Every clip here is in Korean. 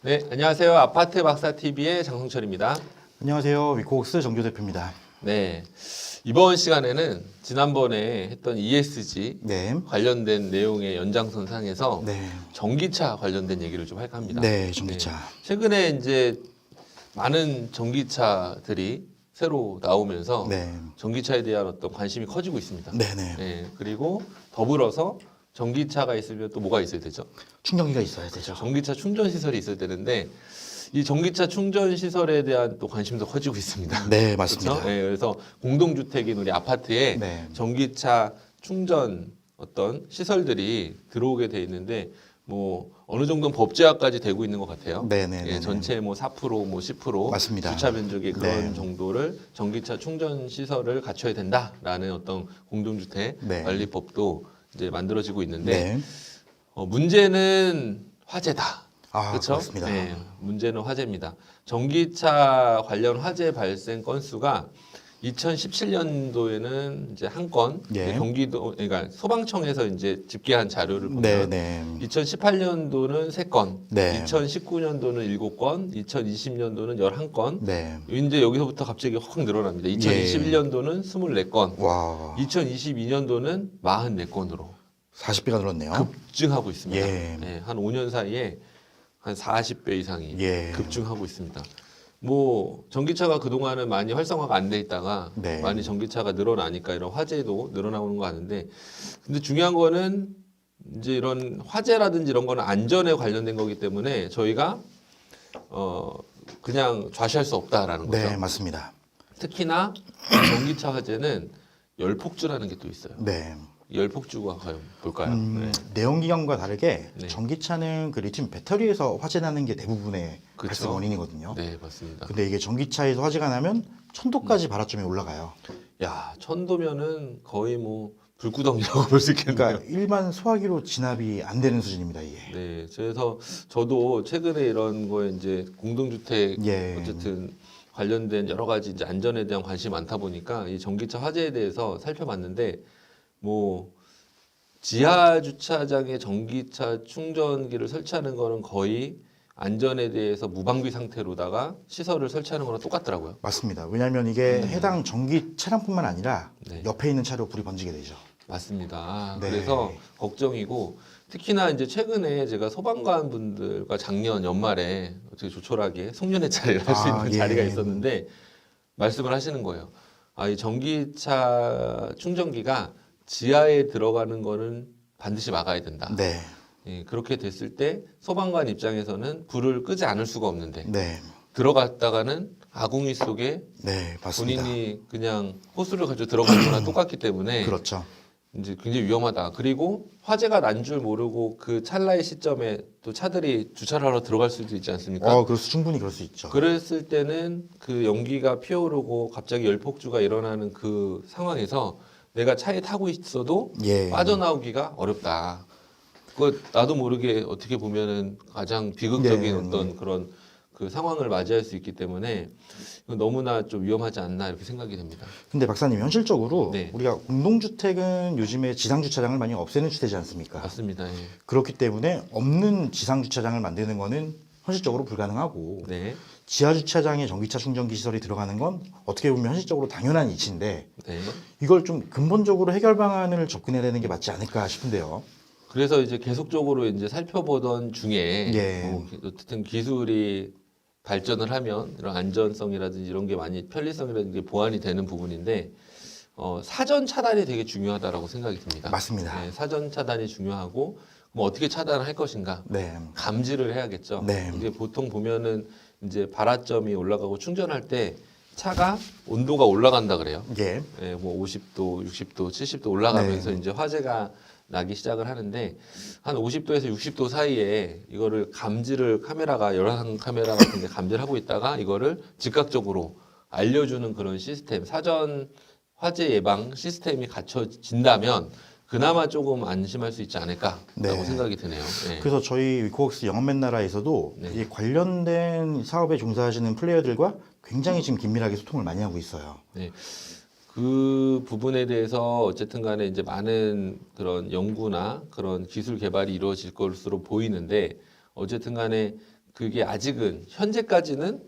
네, 안녕하세요. 아파트 박사 TV의 장성철입니다. 안녕하세요. 위코웍스 정교 대표입니다. 네, 이번 시간에는 지난번에 했던 ESG 네. 관련된 내용의 연장선상에서 네. 전기차 관련된 얘기를 좀 할까 합니다. 네, 전기차. 최근에 이제 많은 전기차들이 새로 나오면서 네. 전기차에 대한 어떤 관심이 커지고 있습니다. 네네. 네, 그리고 더불어서 전기차가 있으면 또 뭐가 있어야 되죠? 충전기가 있어야 되죠. 전기차 충전 시설이 있어야 되는데 이 전기차 충전 시설에 대한 또 관심도 커지고 있습니다. 네, 맞습니다. 그렇죠? 네, 그래서 공동주택인 우리 아파트에 네. 전기차 충전 어떤 시설들이 들어오게 돼 있는데 뭐 어느 정도는 법제화까지 되고 있는 것 같아요. 네네. 예, 전체 뭐 4%, 뭐 10% 맞습니다. 주차 면적의 그런 네. 정도를 전기차 충전 시설을 갖춰야 된다라는 어떤 공동주택 네. 관리법도 이제 만들어지고 있는데 네. 문제는 화재다. 아, 그렇죠? 그렇습니다. 네, 문제는 화재입니다. 전기차 관련 화재 발생 건수가 2017년도에는 이제 한 건, 예. 경기도, 그러니까 소방청에서 이제 집계한 자료를 보면 네, 네. 2018년도는 3건, 네. 2019년도는 7건, 2020년도는 11건, 네. 이제 여기서부터 갑자기 확 늘어납니다. 2021년도는 24건, 와, 2022년도는 44건으로 40배가 늘었네요. 급증하고 있습니다. 예. 네, 한 5년 사이에 한 40배 이상이 예. 급증하고 있습니다. 뭐 전기차가 그동안은 많이 활성화가 안 돼 있다가 네. 많이 전기차가 늘어나니까 이런 화재도 늘어나오는 거 아는데, 근데 중요한 거는 이제 이런 화재라든지 이런 거는 안전에 관련된 거기 때문에 저희가 그냥 좌시할 수 없다라는 거죠. 네, 맞습니다. 특히나 전기차 화재는 열폭주라는 게 또 있어요. 네. 열폭주가 과연 볼까요? 네. 내연기관과 다르게 네. 전기차는 그 리튬 배터리에서 화재 나는 게 대부분의 그쵸. 발생 원인이거든요. 네, 맞습니다. 근데 이게 전기차에서 화재가 나면 1000도까지 발화점이 올라가요. 야, 1000도면은 거의 뭐 불구덩이라고 볼 수 있겠네요. 그러니까 일반 소화기로 진압이 안 되는 수준입니다, 이게. 네, 그래서 저도 최근에 이런 거에 이제 공동주택 예. 어쨌든 관련된 여러 가지 이제 안전에 대한 관심이 많다 보니까 이 전기차 화재에 대해서 살펴봤는데, 뭐 지하 주차장에 전기차 충전기를 설치하는 거는 거의 안전에 대해서 무방비 상태로다가 시설을 설치하는 거랑 똑같더라고요. 맞습니다. 왜냐하면 이게 해당 전기 차량뿐만 아니라 네. 옆에 있는 차로 불이 번지게 되죠. 맞습니다. 네. 그래서 걱정이고, 특히나 이제 최근에 제가 소방관 분들과 작년 연말에 어떻게 조촐하게 송년회 차례를 할 수 있는 예. 자리가 있었는데 말씀을 하시는 거예요. 아, 이 전기차 충전기가 지하에 들어가는 거는 반드시 막아야 된다. 네, 예, 그렇게 됐을 때 소방관 입장에서는 불을 끄지 않을 수가 없는데 네, 들어갔다가는 아궁이 속에 네, 맞습니다. 본인이 그냥 호스를 가지고 들어가는 거랑 똑같기 때문에 그렇죠. 이제 굉장히 위험하다. 그리고 화재가 난 줄 모르고 그 찰나의 시점에 또 차들이 주차를 하러 들어갈 수도 있지 않습니까? 충분히 그럴 수 있죠. 그랬을 때는 그 연기가 피어오르고 갑자기 열폭주가 일어나는 그 상황에서 내가 차에 타고 있어도 예, 빠져나오기가 어렵다. 그거 나도 모르게 어떻게 보면은 가장 비극적인 네, 어떤 그런 그 상황을 맞이할 수 있기 때문에 이건 너무나 좀 위험하지 않나 이렇게 생각이 됩니다. 근데 박사님 현실적으로 네. 우리가 공동주택은 요즘에 지상주차장을 많이 없애는 추세지 않습니까? 맞습니다. 예. 그렇기 때문에 없는 지상주차장을 만드는 거는 현실적으로 불가능하고 네. 지하주차장에 전기차 충전기 시설이 들어가는 건 어떻게 보면 현실적으로 당연한 이치인데 네. 이걸 좀 근본적으로 해결 방안을 접근해야 되는 게 맞지 않을까 싶은데요. 그래서 이제 계속적으로 이제 살펴보던 중에 예. 뭐 어쨌든 기술이 발전을 하면 이런 안전성이라든지 이런 게 많이 편리성이라든지 게 보완이 되는 부분인데 사전 차단이 되게 중요하다라고 생각이 듭니다. 맞습니다. 네, 사전 차단이 중요하고 뭐 어떻게 차단을 할 것인가 네. 감지를 해야겠죠. 네. 이게 보통 보면은 이제 발화점이 올라가고 충전할 때 차가 온도가 올라간다 그래요. 예. 예, 뭐 50도, 60도, 70도 올라가면서 네. 이제 화재가 나기 시작을 하는데 한 50도에서 60도 사이에 이거를 감지를 카메라가 열화상 카메라 같은 데 감지를 하고 있다가 이거를 즉각적으로 알려주는 그런 시스템, 사전 화재 예방 시스템이 갖춰진다면 그나마 조금 안심할 수 있지 않을까라고 네. 생각이 드네요. 예. 그래서 저희 위코웍스 영업맨 나라에서도 네. 이 관련된 사업에 종사하시는 플레이어들과 굉장히 지금 긴밀하게 소통을 많이 하고 있어요. 네. 그 부분에 대해서 어쨌든 간에 이제 많은 그런 연구나 그런 기술 개발이 이루어질 것으로 보이는데 어쨌든 간에 그게 아직은 현재까지는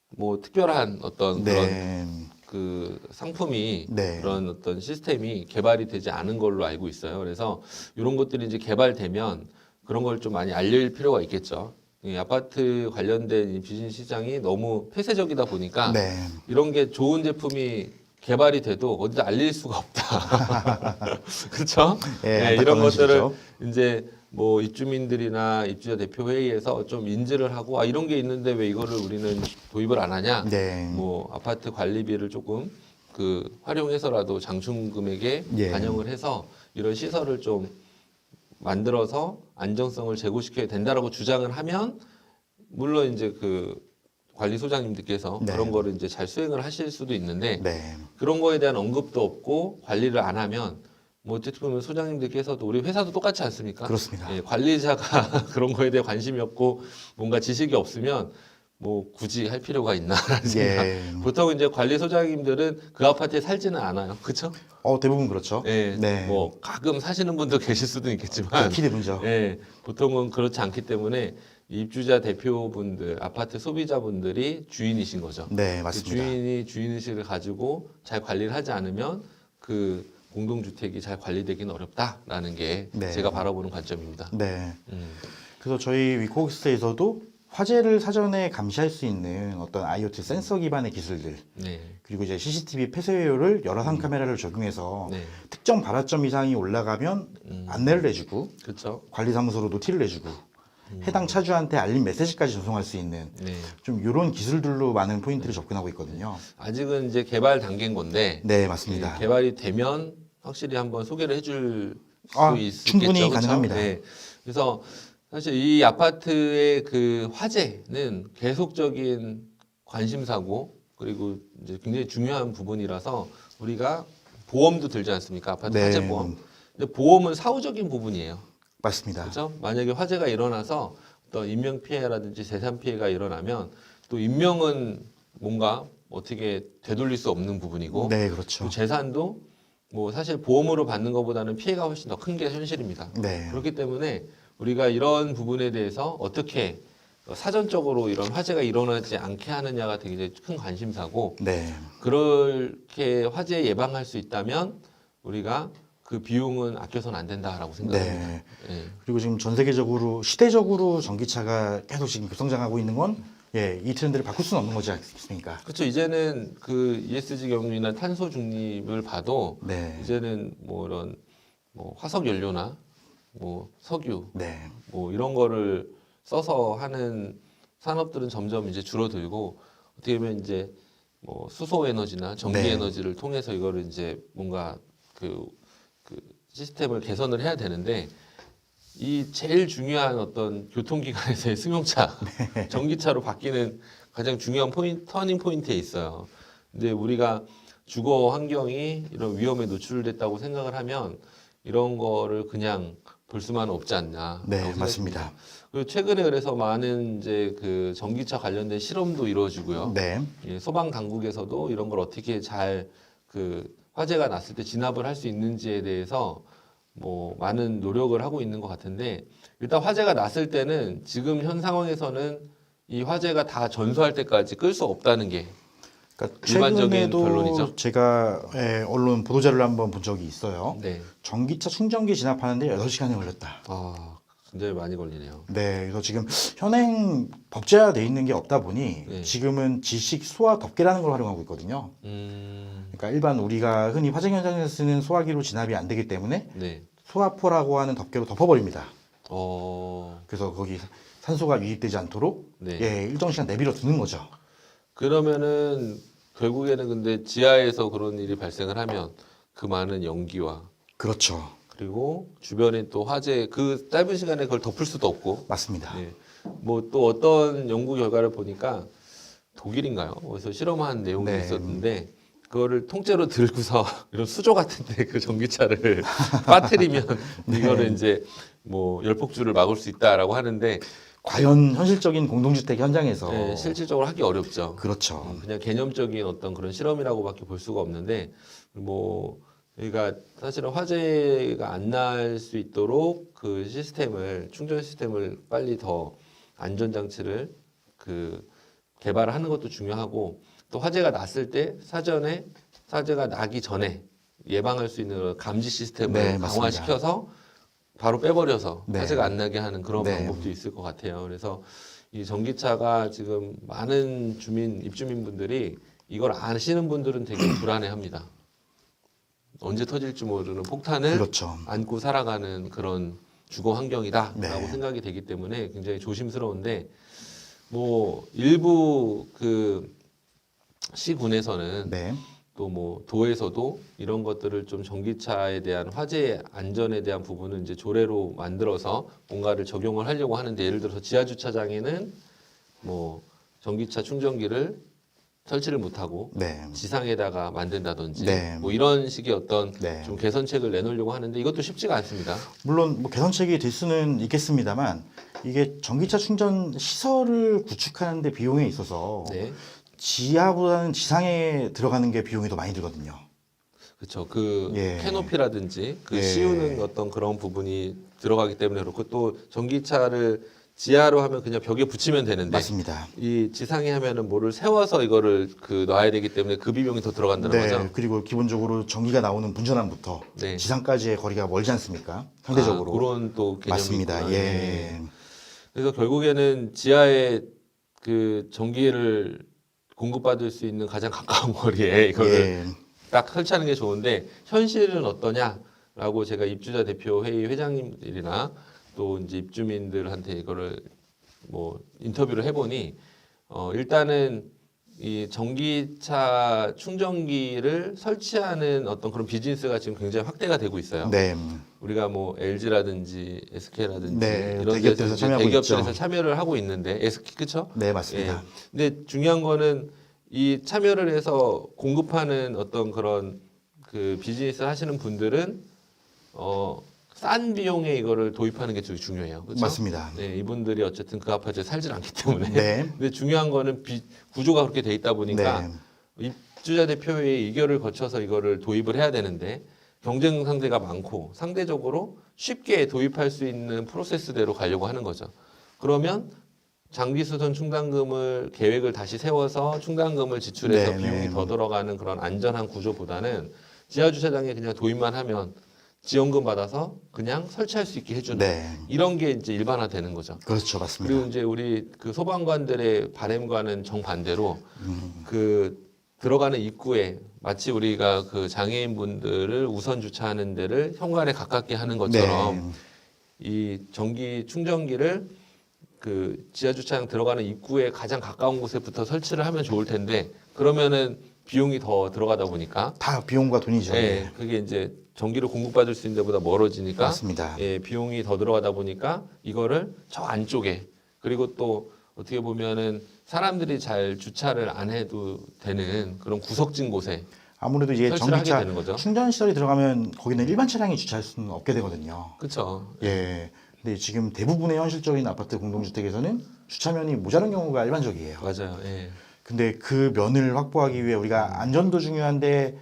뭐 특별한 어떤 그런 네. 그 상품이 네. 그런 어떤 시스템이 개발이 되지 않은 걸로 알고 있어요. 그래서 이런 것들이 이제 개발되면 그런 걸 좀 많이 알릴 필요가 있겠죠. 이 아파트 관련된 이 비즈니스 시장이 너무 폐쇄적이다 보니까 네. 이런 게 좋은 제품이 개발이 돼도 어디다 알릴 수가 없다. 그렇죠? 예, 네, 안타까운 이런 것들을 현실이죠. 이제 뭐 입주민들이나 입주자 대표 회의에서 좀 인지를 하고 아 이런 게 있는데 왜 이거를 우리는 도입을 안 하냐? 네. 뭐 아파트 관리비를 조금 그 활용해서라도 장충 금액에 예. 반영을 해서 이런 시설을 좀 만들어서 안정성을 제고시켜야 된다라고 주장을 하면 물론 이제 그 관리소장님들께서 네. 그런 거를 이제 잘 수행을 하실 수도 있는데 네. 그런 거에 대한 언급도 없고 관리를 안 하면 뭐 어쨌든 보면 소장님들께서도 우리 회사도 똑같지 않습니까? 그렇습니다. 예, 관리자가 그런 거에 대해 관심이 없고 뭔가 지식이 없으면 뭐 굳이 할 필요가 있나라는 생각. 예. 보통 이제 관리소장님들은 그 아파트에 살지는 않아요. 그렇죠? 대부분 그렇죠. 예. 네. 뭐 가끔 사시는 분도 계실 수도 있겠지만 극히 드문죠. 예, 보통은 그렇지 않기 때문에 입주자 대표분들, 아파트 소비자분들이 주인이신 거죠. 네, 그 맞습니다. 주인이 주인의식을 가지고 잘 관리를 하지 않으면 그 공동주택이 잘 관리되기는 어렵다라는 게 네. 제가 바라보는 관점입니다. 네. 음. 그래서 저희 위코엑스에서도 화재를 사전에 감시할 수 있는 어떤 IoT 센서 기반의 기술들, 네. 그리고 이제 CCTV 폐쇄율을 열화상 카메라를 적용해서 네. 특정 발화점 이상이 올라가면 안내를 해주고 그렇죠. 관리사무소로 노티를 내주고 해당 차주한테 알림 메시지까지 전송할 수 있는 네. 좀 이런 기술들로 많은 포인트를 접근하고 있거든요. 아직은 이제 개발 단계인 건데 네, 맞습니다. 개발이 되면 확실히 한번 소개를 해줄 수 있겠죠. 충분히 그렇죠? 가능합니다. 네. 그래서 사실 이 아파트의 그 화재는 계속적인 관심사고 그리고 이제 굉장히 중요한 부분이라서 우리가 보험도 들지 않습니까? 아파트 네. 화재 보험. 근데 보험은 사후적인 부분이에요. 맞습니다. 그렇죠? 만약에 화재가 일어나서 어떤 인명 피해라든지 재산 피해가 일어나면 또 인명은 뭔가 어떻게 되돌릴 수 없는 부분이고 네, 또 그렇죠. 재산도 뭐 사실 보험으로 받는 것보다는 피해가 훨씬 더 큰 게 현실입니다. 네. 그렇기 때문에 우리가 이런 부분에 대해서 어떻게 사전적으로 이런 화재가 일어나지 않게 하느냐가 되게 큰 관심사고 네. 그렇게 화재 예방할 수 있다면 우리가 그 비용은 아껴서는 안 된다라고 생각합니다. 네. 예. 그리고 지금 전 세계적으로 시대적으로 전기차가 계속 지금 급성장하고 있는 건 이 트렌드를 바꿀 수는 없는 거지 않습니까? 그렇죠. 이제는 그 ESG 경유나 탄소 중립을 봐도 네. 이제는 뭐 이런 뭐 화석 연료나 뭐 석유 네. 뭐 이런 거를 써서 하는 산업들은 점점 이제 줄어들고 어떻게 보면 이제 뭐 수소 에너지나 전기 네. 에너지를 통해서 이거를 이제 뭔가 그 시스템을 개선을 해야 되는데 이 제일 중요한 어떤 교통기관에서의 승용차, 전기차로 바뀌는 가장 중요한 터닝 포인트에 있어요. 근데 우리가 주거 환경이 이런 위험에 노출됐다고 생각을 하면 이런 거를 그냥 볼 수만은 없지 않나. 네, 맞습니다. 그리고 최근에 그래서 많은 이제 그 전기차 관련된 실험도 이루어지고요. 네. 예, 소방 당국에서도 이런 걸 어떻게 잘 그 화재가 났을 때 진압을 할 수 있는지에 대해서 뭐 많은 노력을 하고 있는 것 같은데 일단 화재가 났을 때는 지금 현 상황에서는 이 화재가 다 전소할 때까지 끌 수 없다는 게 그러니까 일반적인 최근에도 결론이죠. 제가 언론 보도자료를 한번 본 적이 있어요. 네. 전기차 충전기 진압하는데 8시간이 걸렸다. 아, 굉장히 많이 걸리네요. 네, 그래서 지금 현행 법제화돼 있는 게 없다 보니 네. 지금은 지식 소화 덮개라는 걸 활용하고 있거든요. 그러니까 일반 우리가 흔히 화재 현장에서 쓰는 소화기로 진압이 안 되기 때문에 네. 소화포라고 하는 덮개로 덮어버립니다. 어, 그래서 거기 산소가 유입되지 않도록 네. 일정 시간 내비려 두는 거죠. 그러면은 결국에는 근데 지하에서 그런 일이 발생을 하면 그 많은 연기와 그렇죠. 그리고 주변에 또 화재 그 짧은 시간에 그걸 덮을 수도 없고 맞습니다. 예. 뭐 또 어떤 연구 결과를 보니까 독일인가요? 그래서 실험한 내용이 네. 있었는데 그거를 통째로 들고서 이런 수조 같은데 그 전기차를 빠뜨리면 이거를 이제 뭐 열폭주를 막을 수 있다라고 하는데 과연 현실적인 공동주택 현장에서 예, 실질적으로 하기 어렵죠. 그렇죠. 그냥 개념적인 어떤 그런 실험이라고밖에 볼 수가 없는데 뭐 그러니까 사실은 화재가 안 날 수 있도록 그 시스템을 충전 시스템을 빨리 더 안전장치를 그 개발하는 것도 중요하고 또 화재가 났을 때 사전에 화재가 나기 전에 예방할 수 있는 감지 시스템을 네, 강화시켜서 바로 빼버려서 네. 화재가 안 나게 하는 그런 네. 방법도 있을 것 같아요. 그래서 이 전기차가 지금 많은 입주민분들이 이걸 아시는 분들은 되게 불안해합니다. 언제 터질지 모르는 폭탄을 그렇죠. 안고 살아가는 그런 주거 환경이다라고 네. 생각이 되기 때문에 굉장히 조심스러운데 뭐 일부 그 시군에서는 네. 또 뭐 도에서도 이런 것들을 좀 전기차에 대한 화재 안전에 대한 부분은 이제 조례로 만들어서 뭔가를 적용을 하려고 하는데 예를 들어서 지하 주차장에는 뭐 전기차 충전기를 설치를 못하고 네. 지상에다가 만든다든지 네. 뭐 이런 식의 어떤 네. 좀 개선책을 내놓으려고 하는데 이것도 쉽지가 않습니다. 물론 뭐 개선책이 될 수는 있겠습니다만 이게 전기차 충전 시설을 구축하는 데 비용에 있어서 네. 지하보다는 지상에 들어가는 게 비용이 더 많이 들거든요. 그렇죠. 그 예. 캐노피라든지 그 예. 씌우는 어떤 그런 부분이 들어가기 때문에 그렇고 또 전기차를 지하로 하면 그냥 벽에 붙이면 되는데 맞습니다. 이 지상에 하면은 뭐를 세워서 이거를 그 놔야 되기 때문에 그 비용이 더 들어간다는 네. 거죠. 그리고 기본적으로 전기가 나오는 분전함부터 네. 지상까지의 거리가 멀지 않습니까? 상대적으로. 그런 또 개념이 맞습니다. 있구나. 예. 그래서 결국에는 지하에 그 전기를 공급받을 수 있는 가장 가까운 거리에 이거를 예. 딱 설치하는 게 좋은데 현실은 어떠냐라고 제가 입주자 대표 회의 회장님들이나 또 이제 입주민들한테 이거를 뭐 인터뷰를 해보니 일단은 이 전기차 충전기를 설치하는 어떤 그런 비즈니스가 지금 굉장히 확대가 되고 있어요. 네. 우리가 뭐 LG라든지 SK라든지 네, 이런 대기업들에서 데서 이제 참여하고 대기업들에서 있죠. 참여를 하고 있는데 SK 그쵸? 네, 맞습니다. 근데 중요한 거는 이 참여를 해서 공급하는 어떤 그런 그 비즈니스 하시는 분들은 싼 비용에 이거를 도입하는 게 되게 중요해요. 그렇죠? 맞습니다. 네, 이분들이 어쨌든 그 아파트에 살질 않기 때문에. 네. 근데 중요한 거는 구조가 그렇게 돼 있다 보니까 네. 입주자 대표회의 의결을 거쳐서 이거를 도입을 해야 되는데 경쟁 상대가 많고 상대적으로 쉽게 도입할 수 있는 프로세스대로 가려고 하는 거죠. 그러면 장기수선 충당금을 계획을 다시 세워서 충당금을 지출해서 네, 비용이 네. 더 들어가는 그런 안전한 구조보다는 지하 주차장에 그냥 도입만 하면 지원금 받아서 그냥 설치할 수 있게 해주는 네. 이런 게 이제 일반화되는 거죠. 그렇죠. 맞습니다. 그리고 이제 우리 그 소방관들의 바람과는 정반대로 그 들어가는 입구에 마치 우리가 그 장애인 분들을 우선 주차하는 데를 현관에 가깝게 하는 것처럼 네. 이 전기 충전기를 그 지하 주차장 들어가는 입구에 가장 가까운 곳에부터 설치를 하면 좋을 텐데 그러면은 비용이 더 들어가다 보니까 다 비용과 돈이죠. 예, 그게 이제 전기를 공급받을 수 있는 데보다 멀어지니까 맞습니다. 예, 비용이 더 들어가다 보니까 이거를 저 안쪽에 그리고 또 어떻게 보면은 사람들이 잘 주차를 안 해도 되는 그런 구석진 곳에 아무래도 이게 설치를 하게 전기차 되는 거죠. 충전 시설이 들어가면 거기는 일반 차량이 주차할 수는 없게 되거든요. 그렇죠. 예. 근데 지금 대부분의 현실적인 아파트 공동주택에서는 주차면이 모자란 경우가 일반적이에요. 맞아요. 예. 근데 그 면을 확보하기 위해 우리가 안전도 중요한데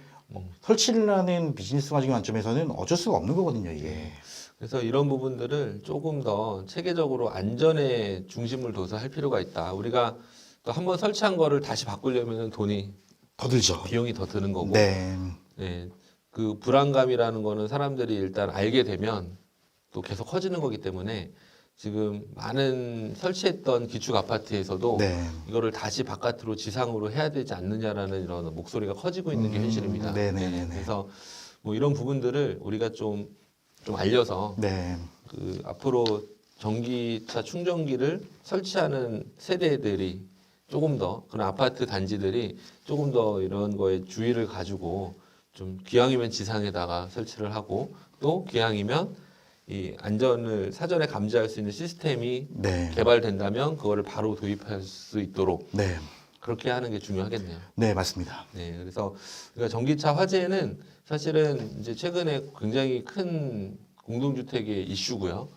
설치를 하는 비즈니스 가적인 관점에서는 어쩔 수가 없는 거거든요, 이게. 그래서 이런 부분들을 조금 더 체계적으로 안전에 중심을 둬서 할 필요가 있다. 우리가 또 한번 설치한 거를 다시 바꾸려면 돈이 더 들죠. 비용이 더 드는 거고 네. 예, 그 불안감이라는 거는 사람들이 일단 알게 되면 또 계속 커지는 거기 때문에 지금 많은 설치했던 기축 아파트에서도 네. 이거를 다시 바깥으로 지상으로 해야 되지 않느냐라는 이런 목소리가 커지고 있는 게 현실입니다. 네네네네. 그래서 뭐 이런 부분들을 우리가 좀 알려서 네. 그 앞으로 전기차 충전기를 설치하는 세대들이 조금 더 그런 아파트 단지들이 조금 더 이런 거에 주의를 가지고 좀 기왕이면 지상에다가 설치를 하고 또 기왕이면 이 안전을 사전에 감지할 수 있는 시스템이 네. 개발된다면 그거를 바로 도입할 수 있도록 네. 그렇게 하는 게 중요하겠네요. 네, 맞습니다. 네, 그래서 우리가 전기차 화재는 사실은 이제 최근에 굉장히 큰 공동주택의 이슈고요.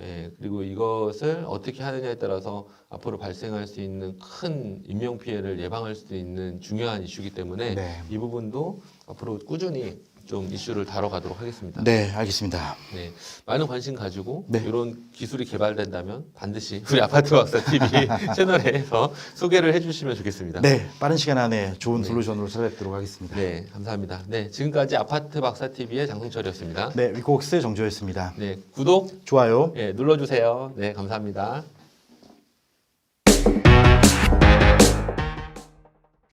예, 그리고 이것을 어떻게 하느냐에 따라서 앞으로 발생할 수 있는 큰 인명 피해를 예방할 수 있는 중요한 이슈이기 때문에 네. 이 부분도 앞으로 꾸준히 좀 이슈를 다뤄가도록 하겠습니다. 네, 알겠습니다. 네, 많은 관심 가지고 네. 이런 기술이 개발된다면 반드시 우리 아파트 박사 TV 채널에서 소개를 해주시면 좋겠습니다. 네, 빠른 시간 안에 좋은 네. 솔루션으로 찾아뵙도록 하겠습니다. 네, 감사합니다. 네, 지금까지 아파트 박사 TV의 장승철이었습니다. 네, 위코웍스 정조였습니다. 네, 구독 좋아요. 눌러주세요. 네, 감사합니다.